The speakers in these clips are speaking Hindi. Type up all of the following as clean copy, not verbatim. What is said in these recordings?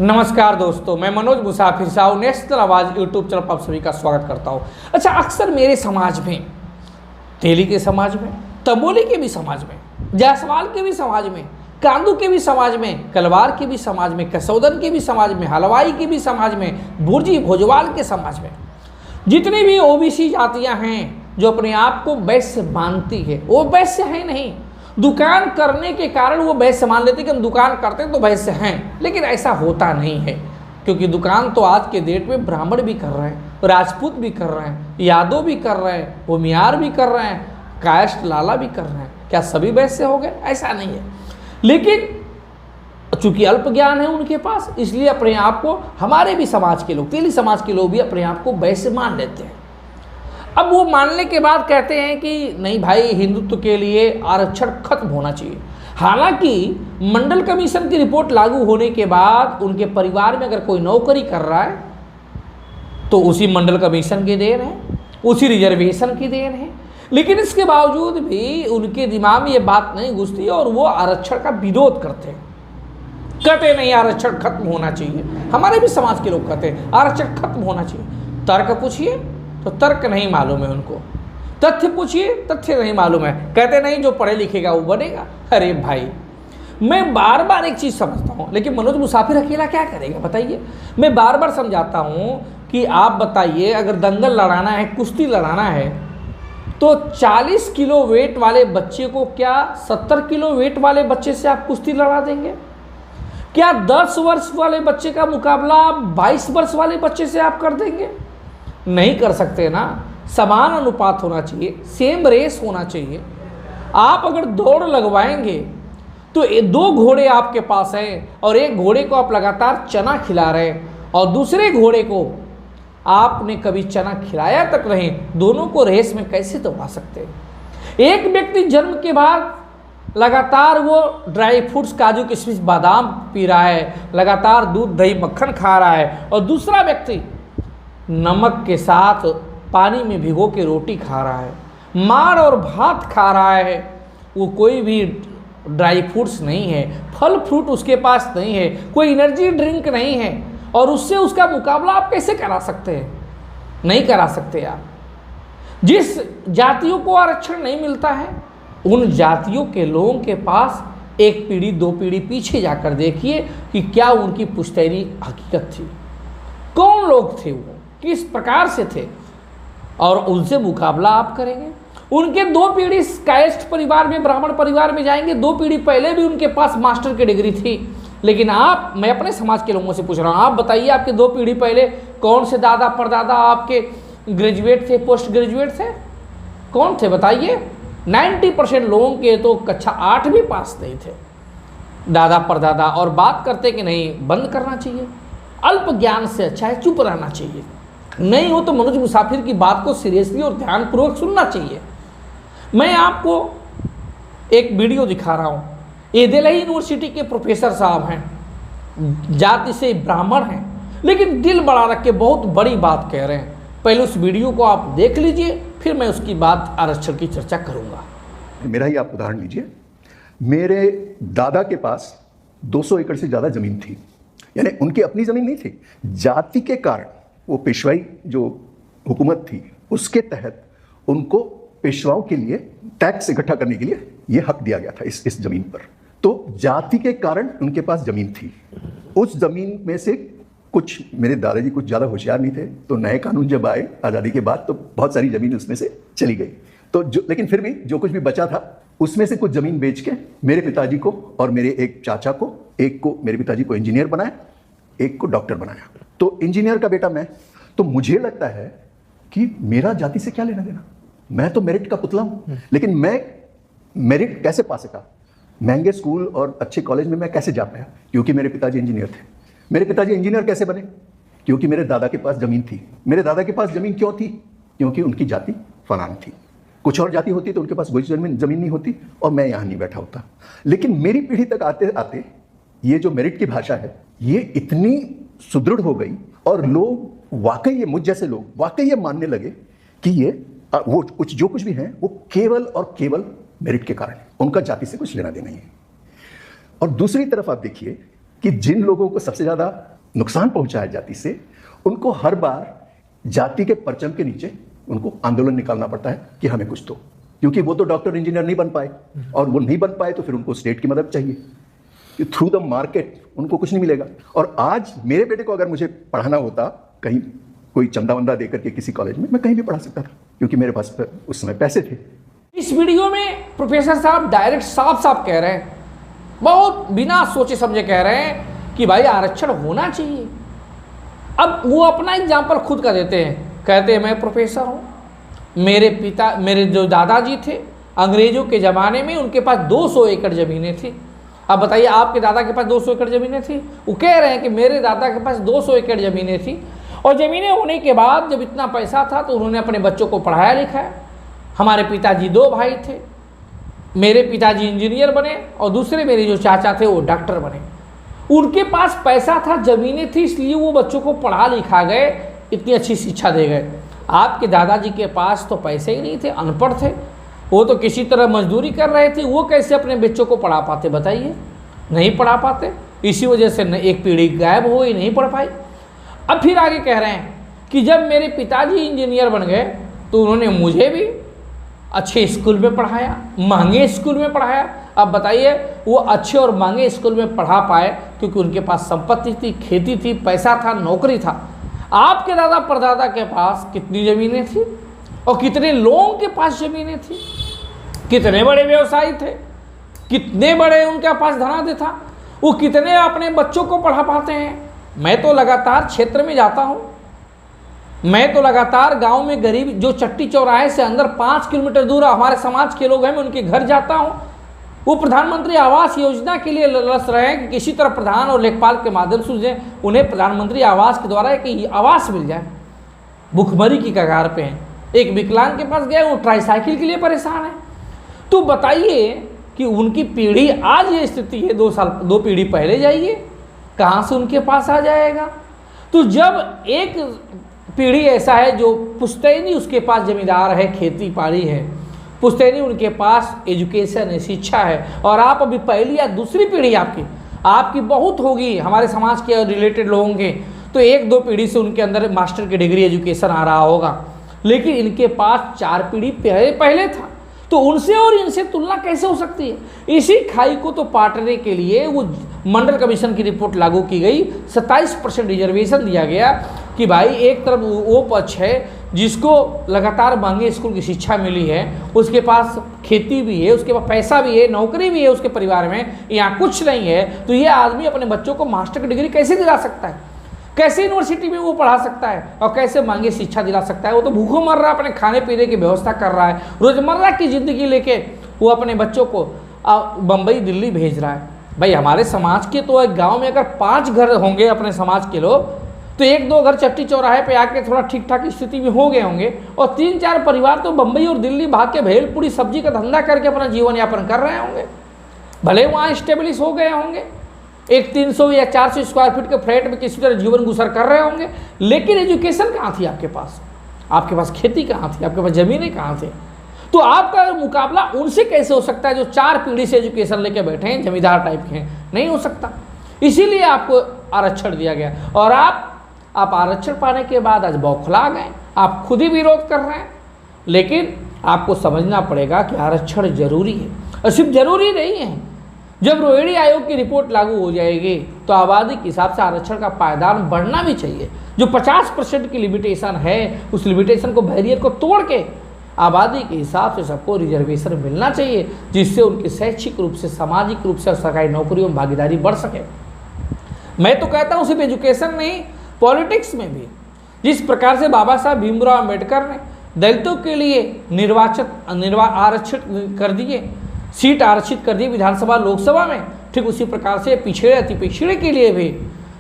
नमस्कार दोस्तों, मैं मनोज मुसाफिर साहू नेशनल आवाज़ यूट्यूब चैनल पर आप सभी का स्वागत करता हूं। अच्छा, अक्सर मेरे समाज में, तेली के समाज में, तमोली के भी समाज में, जायसवाल के भी समाज में, कांदू के भी समाज में, कलवार के भी समाज में, कसौदन के भी समाज में, हलवाई के भी समाज में, बुर्जी भोजवाल के समाज में, जितनी भी ओबीसी जातियाँ हैं जो अपने आप को वैश्य मानती है, वो वैश्य है नहीं। दुकान करने के कारण वो वैश्य मान लेते कि हम दुकान करते हैं तो वैश्य हैं, लेकिन ऐसा होता नहीं है। क्योंकि दुकान तो आज के डेट में ब्राह्मण भी कर रहे हैं, राजपूत भी कर रहे हैं, यादव भी कर रहे हैं, भूमियार भी कर रहे हैं, कायस्थ लाला भी कर रहे हैं। क्या सभी वैश्य हो गए? ऐसा नहीं है। लेकिन चूंकि अल्प ज्ञान है उनके पास, इसलिए अपने आप को, हमारे भी समाज के लोग, तेली समाज के लोग भी अपने आप को वैश्य मान लेते हैं। अब वो मानने के बाद कहते हैं कि नहीं भाई, हिंदुत्व के लिए आरक्षण खत्म होना चाहिए। हालांकि मंडल कमीशन की रिपोर्ट लागू होने के बाद उनके परिवार में अगर कोई नौकरी कर रहा है तो उसी मंडल कमीशन की देन है, उसी रिजर्वेशन की देन है। लेकिन इसके बावजूद भी उनके दिमाग में ये बात नहीं घुसती और वो आरक्षण का विरोध करते हैं। कहते नहीं आरक्षण खत्म होना चाहिए। हमारे भी समाज के लोग कहते हैं आरक्षण खत्म होना चाहिए। तर्क पूछिए तो तर्क नहीं मालूम है उनको, तथ्य पूछिए तथ्य नहीं मालूम है। कहते नहीं जो पढ़े लिखेगा वो बनेगा। अरे भाई, मैं बार बार एक चीज़ समझता हूँ, लेकिन मनोज मुसाफिर अकेला क्या करेगा बताइए। मैं बार बार समझाता हूँ कि आप बताइए, अगर दंगल लड़ाना है, कुश्ती लड़ाना है, तो 40 किलो वेट वाले बच्चे को क्या 70 किलो वेट वाले बच्चे से आप कुश्ती लड़ा देंगे? क्या 10 वर्ष वाले बच्चे का मुकाबला आप 22 वर्ष वाले बच्चे से आप कर देंगे? नहीं कर सकते ना। समान अनुपात होना चाहिए, सेम रेस होना चाहिए। आप अगर दौड़ लगवाएंगे तो 2 घोड़े आपके पास हैं और एक घोड़े को आप लगातार चना खिला रहे हैं और दूसरे घोड़े को आपने कभी चना खिलाया तक नहीं, दोनों को रेस में कैसे दौड़ा सकते हैं? एक व्यक्ति जन्म के बाद लगातार वो ड्राई फ्रूट्स, काजू किशमिश, बादाम पी रहा है, लगातार दूध दही मक्खन खा रहा है, और दूसरा व्यक्ति नमक के साथ पानी में भिगो के रोटी खा रहा है, माड़ और भात खा रहा है। वो कोई भी ड्राई फ्रूट्स नहीं है, फल फ्रूट उसके पास नहीं है, कोई एनर्जी ड्रिंक नहीं है, और उससे उसका मुकाबला आप कैसे करा सकते हैं? नहीं करा सकते आप। जिस जातियों को आरक्षण नहीं मिलता है, उन जातियों के लोगों के पास 1 पीढ़ी 2 पीढ़ी पीछे जाकर देखिए कि क्या उनकी पुश्तैनी हकीकत थी, कौन लोग थे, वो किस प्रकार से थे, और उनसे मुकाबला आप करेंगे। उनके 2 पीढ़ी कायस्थ परिवार में, ब्राह्मण परिवार में जाएंगे, 2 पीढ़ी पहले भी उनके पास मास्टर की डिग्री थी। लेकिन आप, मैं अपने समाज के लोगों से पूछ रहा हूँ, आप बताइए आपके 2 पीढ़ी पहले कौन से दादा परदादा आपके ग्रेजुएट थे, पोस्ट ग्रेजुएट थे? कौन थे बताइए? 90% लोगों के तो कक्षा 8 भी पास नहीं थे दादा परदादा। और बात करते कि नहीं, बंद करना चाहिए, अल्प ज्ञान से अच्छा है चुप रहना चाहिए। नहीं हो तो मनोज मुसाफिर की बात को सीरियसली और ध्यानपूर्वक सुनना चाहिए। मैं आपको एक वीडियो दिखा रहा हूँ। ये दिल्ली यूनिवर्सिटी के प्रोफेसर साहब हैं, जाति से ब्राह्मण हैं, लेकिन दिल बड़ा रख के बहुत बड़ी बात कह रहे हैं। पहले उस वीडियो को आप देख लीजिए, फिर मैं उसकी बात आरक्षण की चर्चा करूँगा। मेरा ही आप उदाहरण लीजिए। मेरे दादा के पास 200 एकड़ से ज़्यादा ज़मीन थी, यानी उनकी अपनी ज़मीन नहीं थी। जाति के कारण वो पेशवाई जो हुकूमत थी उसके तहत उनको पेशवाओं के लिए टैक्स इकट्ठा करने के लिए ये हक दिया गया था इस ज़मीन पर। तो जाति के कारण उनके पास ज़मीन थी। उस ज़मीन में से कुछ, मेरे दादाजी कुछ ज़्यादा होशियार नहीं थे, तो नए कानून जब आए आज़ादी के बाद तो बहुत सारी ज़मीन उसमें से चली गई। तो लेकिन फिर भी जो कुछ भी बचा था उसमें से कुछ ज़मीन बेच के मेरे पिताजी को और मेरे एक चाचा को, एक को मेरे पिताजी को इंजीनियर बनाया, एक को डॉक्टर बनाया। तो इंजीनियर का बेटा मैं, तो मुझे लगता है कि मेरा जाति से क्या लेना देना, मैं तो मेरिट का पुतला हूं। लेकिन मैं मेरिट कैसे पा सका? महंगे स्कूल और अच्छे कॉलेज में मैं कैसे जा पाया? क्योंकि मेरे पिताजी इंजीनियर थे। मेरे पिताजी इंजीनियर कैसे बने? क्योंकि मेरे दादा के पास जमीन थी। मेरे दादा के पास जमीन क्यों थी? क्योंकि उनकी जाति फलान थी। कुछ और जाति होती तो उनके पास कोई जमीन नहीं होती और मैं यहाँ नहीं बैठा होता। लेकिन मेरी पीढ़ी तक आते आते ये जो मेरिट की भाषा है ये इतनी सुदृढ़ हो गई और लोग वाकई, ये मुझ जैसे लोग वाकई ये मानने लगे कि ये वो कुछ जो कुछ भी है वो केवल और केवल मेरिट के कारण है, उनका जाति से कुछ लेना देना ही है। और दूसरी तरफ आप देखिए कि जिन लोगों को सबसे ज़्यादा नुकसान पहुंचा है जाति से, उनको हर बार जाति के परचम के नीचे उनको आंदोलन निकालना पड़ता है कि हमें कुछ दो, क्योंकि वो तो डॉक्टर इंजीनियर नहीं बन पाए, और वो नहीं बन पाए तो फिर उनको स्टेट की मदद चाहिए कि थ्रू द मार्केट उनको कुछ नहीं मिलेगा। और आज मेरे बेटे को अगर मुझे पढ़ाना होता कहीं कोई चंदा वंदा देकर के किसी कॉलेज में, मैं कहीं भी पढ़ा सकता था, क्योंकि मेरे पास उस समय पैसे थे। इस वीडियो में प्रोफेसर साहब डायरेक्ट साफ साफ कह रहे हैं, बहुत बिना सोचे समझे कह रहे हैं कि भाई आरक्षण होना चाहिए। अब वो अपना एग्जाम्पल खुद का देते हैं, कहते हैं मैं प्रोफेसर हूँ, मेरे जो दादाजी थे अंग्रेजों के ज़माने में उनके पास 200 एकड़ ज़मीनें थी। अब बताइए आपके दादा के पास 200 एकड़ ज़मीनें थी? वो कह रहे हैं कि मेरे दादा के पास 200 एकड़ ज़मीनें थी, और ज़मीनें होने के बाद जब इतना पैसा था तो उन्होंने अपने बच्चों को पढ़ाया लिखाया। हमारे पिताजी 2 भाई थे, मेरे पिताजी इंजीनियर बने और दूसरे मेरे जो चाचा थे वो डॉक्टर बने। उनके पास पैसा था, ज़मीनें थी, इसलिए वो बच्चों को पढ़ा लिखा गए, इतनी अच्छी शिक्षा दे गए। आपके दादाजी के पास तो पैसे ही नहीं थे, अनपढ़ थे, वो तो किसी तरह मजदूरी कर रहे थे, वो कैसे अपने बच्चों को पढ़ा पाते बताइए? नहीं पढ़ा पाते, इसी वजह से एक पीढ़ी गायब हो गई, नहीं पढ़ पाई। अब फिर आगे कह रहे हैं कि जब मेरे पिताजी इंजीनियर बन गए तो उन्होंने मुझे भी अच्छे स्कूल में पढ़ाया, महंगे स्कूल में पढ़ाया। अब बताइए वो अच्छे और महंगे स्कूल में पढ़ा पाए क्योंकि उनके पास संपत्ति थी, खेती थी, पैसा था, नौकरी था। आपके दादा परदादा के पास कितनी ज़मीनें थी और कितने लोगों के पास ज़मीनें थी, कितने बड़े व्यवसायी थे, कितने बड़े उनके पास धनाढ्य था, वो कितने अपने बच्चों को पढ़ा पाते हैं। मैं तो लगातार क्षेत्र में जाता हूँ, मैं तो लगातार गांव में गरीब जो चट्टी चौराहे से अंदर 5 किलोमीटर दूर हमारे समाज के लोग हैं, मैं उनके घर जाता हूँ। वो प्रधानमंत्री आवास योजना के लिए ललस रहे हैं कि किसी तरह प्रधान और लेखपाल के माध्यम से उन्हें प्रधानमंत्री आवास के द्वारा एक आवास मिल जाए। भुखमरी की कगार पे हैं। एक विकलांग के पास गए, वो ट्राईसाइकिल के लिए परेशान है। तो बताइए कि उनकी पीढ़ी आज ये स्थिति है, 2 पीढ़ी पहले जाइए, कहाँ से उनके पास आ जाएगा? तो जब एक पीढ़ी ऐसा है जो पुश्तैनी उसके पास जमींदार है, खेती बाड़ी है, पुश्तैनी उनके पास एजुकेशन है, शिक्षा है, और आप अभी पहली या दूसरी पीढ़ी आपकी बहुत होगी हमारे समाज के रिलेटेड लोगों के, तो 1-2 पीढ़ी से उनके अंदर मास्टर की डिग्री एजुकेशन आ रहा होगा, लेकिन इनके पास 4 पीढ़ी पहले था। तो उनसे और इनसे तुलना कैसे हो सकती है? इसी खाई को तो पाटने के लिए वो मंडल कमीशन की रिपोर्ट लागू की गई, 27% रिजर्वेशन दिया गया कि भाई एक तरफ वो पक्ष है जिसको लगातार महंगे स्कूल की शिक्षा मिली है, उसके पास खेती भी है, उसके पास पैसा भी है, नौकरी भी है उसके परिवार में, यहाँ कुछ नहीं है, तो ये आदमी अपने बच्चों को मास्टर की डिग्री कैसे दिला सकता है? कैसे यूनिवर्सिटी में वो पढ़ा सकता है और कैसे महंगी शिक्षा दिला सकता है? वो तो भूखों मर रहा है, अपने खाने पीने की व्यवस्था कर रहा है, रोजमर्रा की ज़िंदगी लेके वो अपने बच्चों को बम्बई दिल्ली भेज रहा है। भाई हमारे समाज के तो एक गांव में अगर 5 घर होंगे अपने समाज के लोग, तो 1-2 घर चट्टी चौराहे पे आके थोड़ा ठीक ठाक स्थिति में हो गए होंगे, और 3-4 परिवार तो बम्बई और दिल्ली भाग के भेलपुरी सब्जी का धंधा करके अपना जीवन यापन कर रहे होंगे, भले वहाँ स्टेब्लिश हो गए होंगे, एक 300 या 400 स्क्वायर फीट के फ्लैट में किसी तरह जीवन गुजर कर रहे होंगे। लेकिन एजुकेशन कहाँ थी आपके पास? आपके पास खेती कहाँ थी? आपके पास ज़मीनें कहाँ थी? तो आपका मुकाबला उनसे कैसे हो सकता है जो 4 पीढ़ी से एजुकेशन लेके बैठे हैं, जमींदार टाइप के हैं? नहीं हो सकता। इसीलिए आपको आरक्षण दिया गया, और आप आरक्षण पाने के बाद आज बौखला गए, आप खुद ही विरोध कर रहे हैं। लेकिन आपको समझना पड़ेगा कि आरक्षण जरूरी है, और सिर्फ जरूरी नहीं है, जब रोहिणी आयोग की रिपोर्ट लागू हो जाएगी तो आबादी के हिसाब से आरक्षण का पायदान बढ़ना भी चाहिए। जो 50% की लिमिटेशन है, उस लिमिटेशन को, बैरियर को तोड़ के आबादी के हिसाब से सबको रिजर्वेशन मिलना चाहिए, जिससे उनकी शैक्षिक रूप से, सामाजिक रूप से और सरकारी नौकरियों में भागीदारी बढ़ सके। मैं तो कहता हूँ सिर्फ एजुकेशन नहीं, पॉलिटिक्स में भी जिस प्रकार से बाबा साहब भीमराव अम्बेडकर ने दलितों के लिए आरक्षित कर दिए, सीट आरक्षित कर दी विधानसभा लोकसभा में, ठीक उसी प्रकार से पिछड़े अति पिछड़े के लिए भी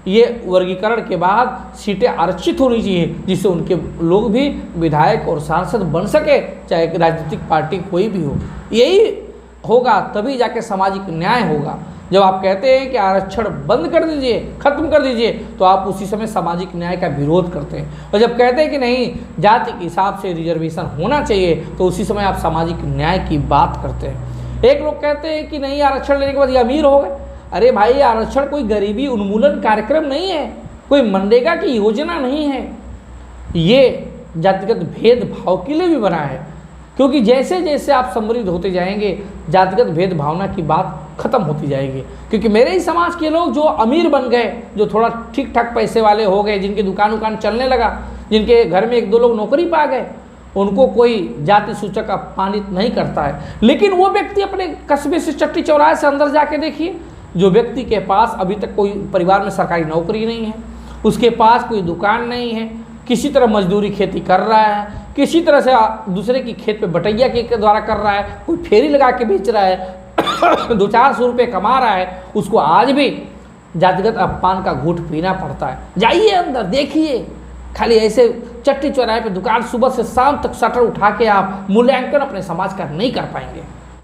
ये वर्गीकरण के बाद सीटें आरक्षित होनी चाहिए, जिससे उनके लोग भी विधायक और सांसद बन सके, चाहे राजनीतिक पार्टी कोई भी हो। यही होगा तभी जाके सामाजिक न्याय होगा। जब आप कहते हैं कि आरक्षण बंद कर दीजिए, खत्म कर दीजिए, तो आप उसी समय सामाजिक न्याय का विरोध करते हैं, और जब कहते हैं कि नहीं जाति के हिसाब से रिजर्वेशन होना चाहिए, तो उसी समय आप सामाजिक न्याय की बात करते हैं। एक लोग कहते हैं कि नहीं आरक्षण लेने के बाद ये अमीर हो गए। अरे भाई, आरक्षण कोई गरीबी उन्मूलन कार्यक्रम नहीं है, कोई मनरेगा की योजना नहीं है, ये जातिगत भेदभाव के लिए भी बना है। क्योंकि जैसे जैसे आप समृद्ध होते जाएंगे, जातिगत भेदभावना की बात खत्म होती जाएगी। क्योंकि मेरे ही समाज के लोग जो अमीर बन गए, जो थोड़ा ठीक ठाक पैसे वाले हो गए, जिनकी दुकान उकान चलने लगा, जिनके घर में 1-2 लोग नौकरी पा गए, उनको कोई जाति सूचक अपमानित नहीं करता है। लेकिन वो व्यक्ति अपने कस्बे से, चट्टी चौराहे से अंदर जाके देखिए, जो व्यक्ति के पास अभी तक कोई परिवार में सरकारी नौकरी नहीं है, उसके पास कोई दुकान नहीं है, किसी तरह मजदूरी खेती कर रहा है, किसी तरह से दूसरे की खेत पे बटैया के द्वारा कर रहा है, कोई फेरी लगा के बेच रहा है, 200-400 रुपये कमा रहा है, उसको आज भी जातिगत अपमान का घूंट पीना पड़ता है। जाइए अंदर देखिए, खाली ऐसे चट्टी चौराहे पे दुकान सुबह से शाम तक शटर उठा के आप मूल्यांकन अपने समाज का नहीं कर पाएंगे।